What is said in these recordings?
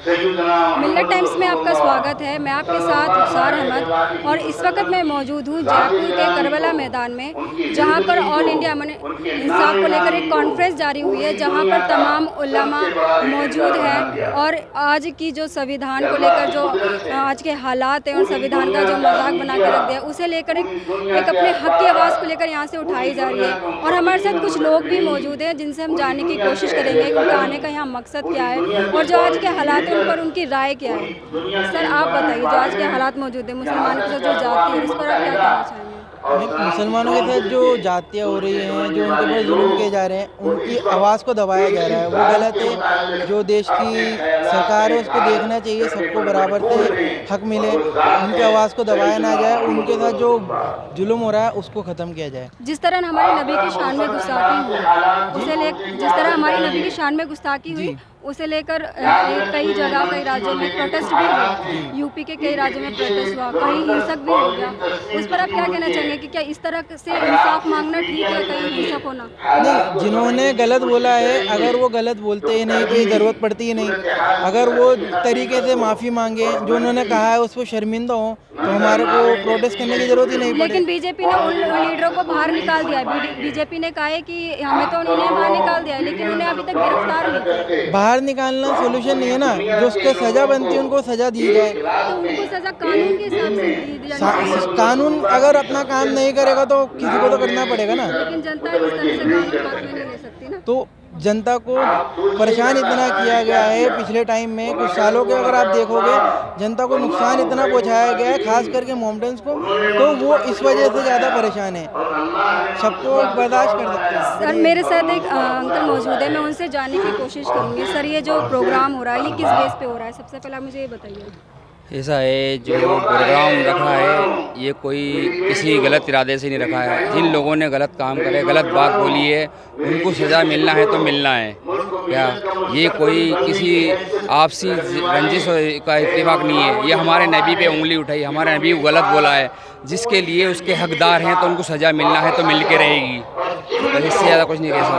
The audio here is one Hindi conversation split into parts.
मिल्लत टाइम्स में आपका स्वागत है। मैं आपके साथ रुखसार अहमद और इस वक्त मैं मौजूद हूँ जयपुर के करबला मैदान में, जहाँ पर ऑल इंडिया अमन इंसाफ को लेकर एक कॉन्फ्रेंस जारी हुई है, जहाँ पर तमाम उलमा मौजूद हैं और आज की जो संविधान को लेकर जो आज के हालात हैं और संविधान का जो मजाक बना के रख दिया उसे लेकर एक अपने हक की आवाज़ को लेकर यहाँ से उठाई जा रही है। और हमारे साथ कुछ लोग भी मौजूद हैं जिनसे हम जानने की कोशिश करेंगे कि उनका आने का यहाँ मकसद क्या है और जो आज के हालात हैं उन पर उनकी राय क्या है। सर आप बताइए, जो आज के हालात मौजूद है मुसलमानों के साथ जो जाती है इस पर आप क्या कहना चाहेंगे? मुसलमानों के साथ जो जातियाँ हो रही हैं, जो उनके ऊपर जुल्म किए जा रहे हैं, उनकी आवाज़ को दबाया जा रहा है, वो गलत है। जो देश की सरकार है उसको देखना चाहिए सबको बराबर से हक मिले, उनकी आवाज़ को दबाया ना जाए, उनके साथ जो जुल्म हो रहा है उसको ख़त्म किया जाए। जिस तरह हमारे नबी की शान में गुस्ताखी हुई जिस तरह हमारी नबी की शान में गुस्ताखी हुई उसे लेकर कई जगह कई राज्यों में प्रोटेस्ट भी हुआ। यूपी के कई राज्यों में प्रोटेस्ट हुआ, कहीं हिंसक भी हो गया। उस पर आप क्या कहना चाहेंगे कि क्या इस तरह से इंसाफ मांगना ठीक है, कहीं हिंसक होना? नहीं, जिन्होंने गलत बोला है अगर वो गलत बोलते ही नहीं तो ये ज़रूरत पड़ती ही नहीं। अगर वो तरीके से माफ़ी मांगे, जो उन्होंने कहा है उस पर शर्मिंदा हो, तो हमारे को प्रोटेस्ट करने की ज़रूरत ही नहीं पड़े। लेकिन बीजेपी ने उन लीडरों को बाहर निकाल दिया है। बीजेपी ने कहा है कि हमें तो उन्हें बाहर निकाल दिया है, लेकिन उन्हें अभी तक गिरफ्तार नहीं किया। बाहर निकालना सोल्यूशन नहीं है ना, जो उसके सज़ा बनती है उनको सज़ा दी जाए। तो उनको सज़ा कानून के हिसाब से दी जाए। कानून अगर अपना काम नहीं करेगा तो किसी को तो करना पड़ेगा ना। लेकिन जनता इस तरह से कानून हाथ में नहीं ले सकती ना। तो जनता को परेशान इतना किया गया है पिछले टाइम में, कुछ सालों के अगर आप देखोगे जनता को नुकसान इतना पहुंचाया गया है, खास करके मोमडन्स को, तो वो इस वजह से ज़्यादा परेशान है। सबको बर्दाश्त कर सकते हैं। सर मेरे साथ एक अंकल मौजूद है, मैं उनसे जानने की कोशिश करूँगी। सर ये जो प्रोग्राम हो रहा है ये किस बेस पे हो रहा है? सबसे पहले मुझे ये बताइए। ऐसा है, जो प्रोग्राम रखा है ये कोई किसी गलत इरादे से नहीं रखा है। जिन लोगों ने गलत काम करे, गलत बात बोली है, उनको सज़ा मिलना है तो मिलना है। क्या ये कोई किसी आपसी रंजिश का इत्तेफाक नहीं है। ये हमारे नबी पे उंगली उठाई, हमारे नबी को गलत बोला है, जिसके लिए उसके हकदार हैं तो उनको सज़ा मिलना है तो मिल के रहेगी। बस इससे ज़्यादा कुछ नहीं कह सकता।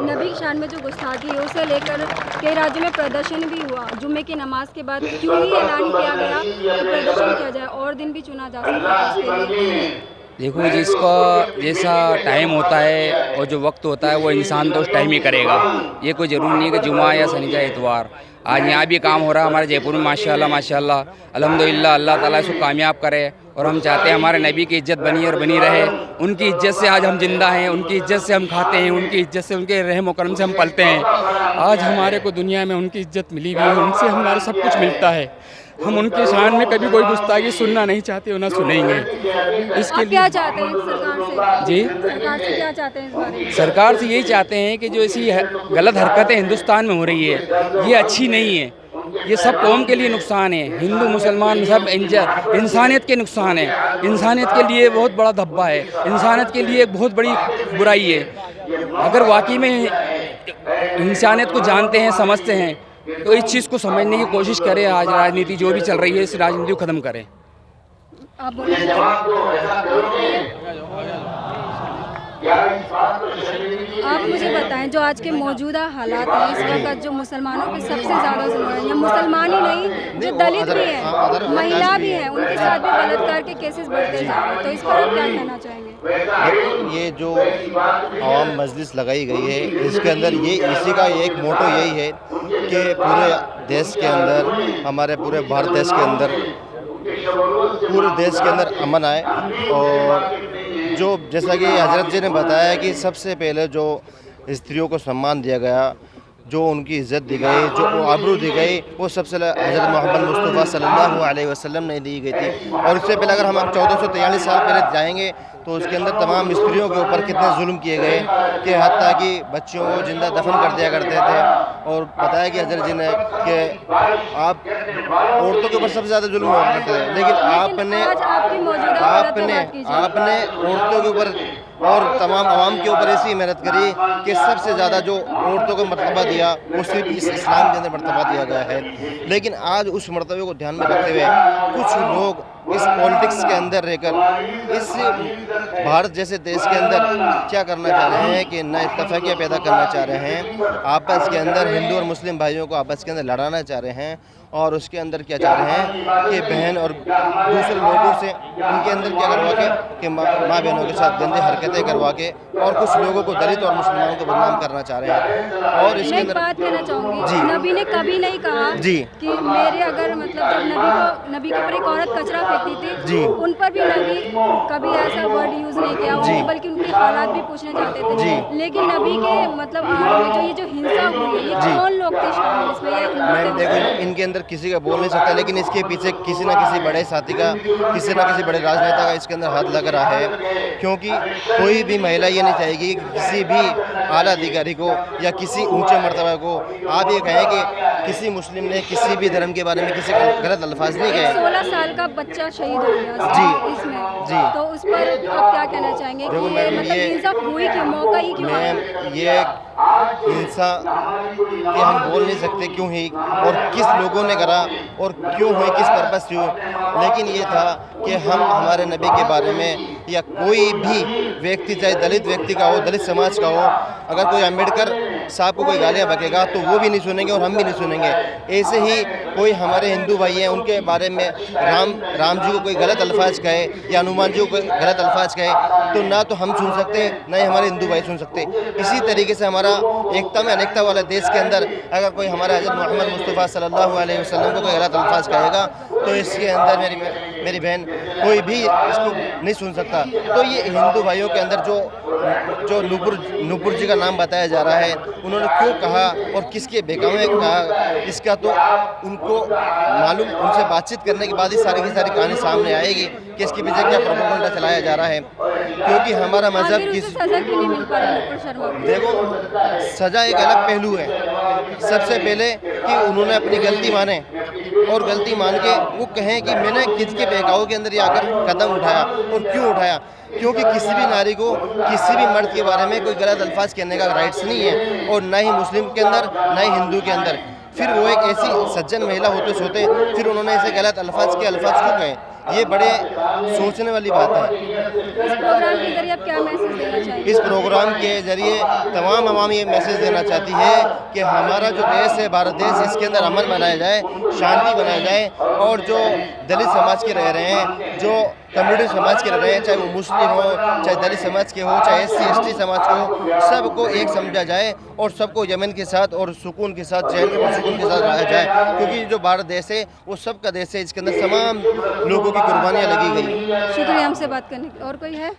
नबी की शान में जो गुस्ताखी है उसे लेकर कई राज्यों में प्रदर्शन भी हुआ। जुम्मे की नमाज के बाद क्यों ही ऐलान किया गया कि प्रदर्शन किया जाए और दिन भी चुना जा सकता है उसके लिए? देखो, जिसका जैसा टाइम होता है और जो वक्त होता है वो इंसान तो उस टाइम ही करेगा। ये कोई ज़रूरी नहीं है कि जुमा या शनिवार इतवार। आज यहाँ भी काम हो रहा है हमारे जयपुर में, माशाल्लाह माशाल्लाह, अल्हम्दुलिल्लाह। अल्लाह ताला इसको कामयाब करे और हम चाहते हैं हमारे नबी की इज़्ज़त बनी और बनी रहे। उनकी इज़्ज़त से आज हम जिंदा हैं, उनकी इज़्ज़त से हम खाते हैं, उनकी इज़्ज़त से, उनके रहम और करम से हम पलते हैं। आज हमारे को दुनिया में उनकी इज़्ज़त मिली हुई है, उनसे हमारा सब कुछ मिलता है। हम उनकी शान में कभी कोई गुस्ताखी सुनना नहीं चाहते और ना सुनेंगे। इसके क्या चाहते हैं सरकार से? जी, सरकार से क्या चाहते हैं इस बारे में? सरकार से यही चाहते हैं कि जो ऐसी गलत हरकतें हिंदुस्तान में हो रही है ये अच्छी नहीं है। ये सब कौम के लिए नुकसान है, हिंदू मुसलमान सब इंसानियत के नुकसान है। इंसानियत के लिए बहुत बड़ा धब्बा है, इंसानियत के लिए एक बहुत बड़ी बुराई है। अगर वाकई में इंसानियत को जानते हैं, समझते हैं, तो इस चीज़ को समझने की कोशिश करें। आज राजनीति जो भी चल रही है इस राजनीति को ख़त्म करें। आप मुझे बताएं, जो आज के मौजूदा हालात हैं इस वक्त, जो मुसलमानों पे सबसे ज़्यादा जुल्म है, या मुसलमान ही नहीं जो दलित भी हैं, महिला भी हैं, उनके साथ भी बलात्कार के केसेस बढ़ते जा रहे हैं, तो इस पर आप क्या कहना चाहेंगे? ये जो आवाम मजलिस लगाई गई है इसके अंदर ये इसी का एक मोटो यही है कि पूरे देश के अंदर, हमारे पूरे भारत देश के अंदर, पूरे देश के अंदर अमन आए। और जो जैसा कि हजरत जी ने बताया कि सबसे पहले जो स्त्रियों को सम्मान दिया गया, जो उनकी इज़्ज़त दी गई, जो आबरू दी गई, वो सबसे हज़रत मोहम्मद मुस्तफ़ा सल्लल्लाहु अलैहि वसल्लम ने दी गई थी। और इससे पहले अगर हम 1443 साल पहले जाएंगे तो उसके अंदर तमाम स्त्रियों के ऊपर कितने जुल्म किए गए कि हत्ता कि बच्चियों को जिंदा दफन कर दिया करते थे। और बताया कि हज़रत जी ने कि आप औरतों के ऊपर सबसे ज़्यादा जुल्म हुआ करते थे, लेकिन आपने औरतों के ऊपर और तमाम आवाम के ऊपर ऐसी मेहनत करी कि सबसे ज़्यादा जो औरतों को मर्तबा दिया वो सिर्फ इस इस्लाम के अंदर मर्तबा दिया गया है। लेकिन आज उस मर्तबे को ध्यान में रखते हुए कुछ लोग इस पॉलिटिक्स के अंदर रहकर इस भारत जैसे देश के अंदर क्या करना चाह रहे हैं कि ना इत्तफाकिया पैदा करना चाह रहे हैं, आपस के अंदर हिंदू और मुस्लिम भाइयों को आपस के अंदर लड़ाना चाह रहे हैं और उसके अंदर क्या चाह रहे हैं कि बहन और दूसरे लोगों से उनके अंदर क्या करवा के कि माँ बहनों के साथ गंदे हरकतें करवा के और कुछ लोगों को दलित और मुसलमानों को बदनाम करना चाह रहे हैं। और इसके मैं एक अंदर बात कहना चाहूँगी, जी। नबी ने कभी नहीं कहा जी। कि मेरे अगर मतलब जब नबी के ऊपर एक औरत कचरा फेंकती थी, जी। उन पर भी नबी कभी ऐसा वर्ड यूज़ नहीं किया, जी। बल्कि उनके हालात भी पूछने जाते थे। जी। लेकिन नबी के मतलब आड़ में जो हिंसा हुई है, ये जी। कौन लोग थे शामिल इसमें? ये हिंदू मैं थे? देखो इनके अंदर किसी का बोल नहीं सकता, लेकिन इसके पीछे किसी न किसी बड़े साथी का, किसी न किसी बड़े राजनेता का इसके अंदर हाथ लग रहा है। क्योंकि कोई भी महिला ये नहीं चाहेगी कि किसी भी आला अधिकारी को या किसी ऊंचे मर्तबा को आप ये कहें कि किसी मुस्लिम ने किसी भी धर्म के बारे में किसी गलत अल्फाज नहीं कहे। 16 साल का बच्चा शहीद हो गया जी। इसमें। जी। तो उस पर आप क्या कहना चाहेंगे देखो कि मैम, मतलब ये- हिंसा हुई क्यों, मौका ही क्यों आया? मैम ये हिंसा कि हम बोल नहीं सकते क्यों हुई और किस लोगों ने करा और क्यों हुई, किस पर्पस से हुई, लेकिन ये था कि हम हमारे नबी के बारे में या कोई भी व्यक्ति, चाहे दलित व्यक्ति का हो, दलित समाज का हो, अगर कोई अम्बेडकर साहब को कोई गालियाँ बकेगा तो वो भी नहीं सुनेंगे और हम भी नहीं सुनेंगे। ऐसे ही कोई हमारे हिंदू भाई हैं, उनके बारे में राम जी को कोई गलत अल्फाज कहे या हनुमान जी को कोई गलत अल्फाज कहे तो ना तो हम सुन सकते, ना ही हमारे हिंदू भाई सुन सकते। इसी तरीके से हमारा एकता में अनेकता वाले देश के अंदर अगर कोई हमारे हज़रत मोहम्मद मुस्तफ़ा सल्लल्लाहु अलैहि वसल्लम को कोई गलत अल्फाज कहेगा तो इसके अंदर मेरी बहन कोई भी इसको नहीं सुन सकता। तो ये हिंदू भाइयों के अंदर जो नूपुर जी का नाम बताया जा रहा है, उन्होंने क्यों कहा और किसके बेगाव में कहा, इसका तो उनको मालूम, उनसे बातचीत करने के बाद ही सारी की सारी कहानी सामने आएगी कि इसके पीछे क्या प्रोपेगेंडा चलाया जा रहा है। क्योंकि हमारा मजहब आखिर किस उसे सजा क्यों नहीं मिल पा रही नुपुर शर्मा को? देखो सजा एक अलग पहलू है। सबसे पहले कि उन्होंने अपनी गलती माने और गलती मान के वो कहें कि मैंने किसके बहकावे के अंदर ये आकर कदम उठाया और क्यों उठाया। क्योंकि किसी भी नारी को किसी भी मर्द के बारे में कोई गलत अल्फाज कहने का राइट्स नहीं है, और ना ही मुस्लिम के अंदर ना ही हिंदू के अंदर। फिर वो एक ऐसी सज्जन महिला होते सोते फिर उन्होंने ऐसे गलत अल्फाज क्यों कहे, ये बड़े सोचने वाली बात है। इस प्रोग्राम के जरिए आप क्या मैसेज देना चाहेंगे? इस प्रोग्राम के जरिए तमाम आवाम ये मैसेज देना चाहती है कि हमारा जो देश है भारत देश, इसके अंदर अमन बनाया जाए, शांति बनाया जाए, और जो दलित समाज के रह रहे हैं, जो कम्युनिटी समाज के रह रहे हैं, चाहे वो मुस्लिम हो, चाहे दलित समाज के हो, चाहे SC ST समाज के हो, सबको एक समझा जाए और सबको यमन के साथ और सुकून के साथ, चैन और सुकून के साथ रहा जाए। क्योंकि जो भारत देश है वो सबका देश है, इसके अंदर तमाम लोगों की कुर्बानियाँ लगी गई। शुक्रिया हमसे बात करने की। और कोई है?